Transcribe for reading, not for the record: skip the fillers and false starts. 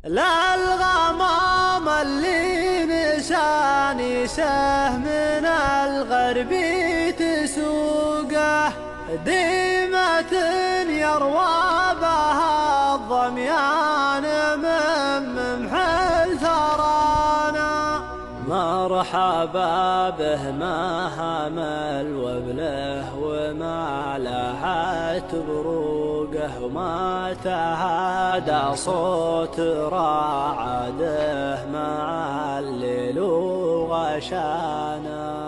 لا الغمام اللي نساني سهم من الغرب تسوقه، ديمة يروى بها الظميان من محل ثرانا. مرحبا به ما همل وبله وما لاحت بروقه، وما تهادى صوت راعده مع الليل وغشانا.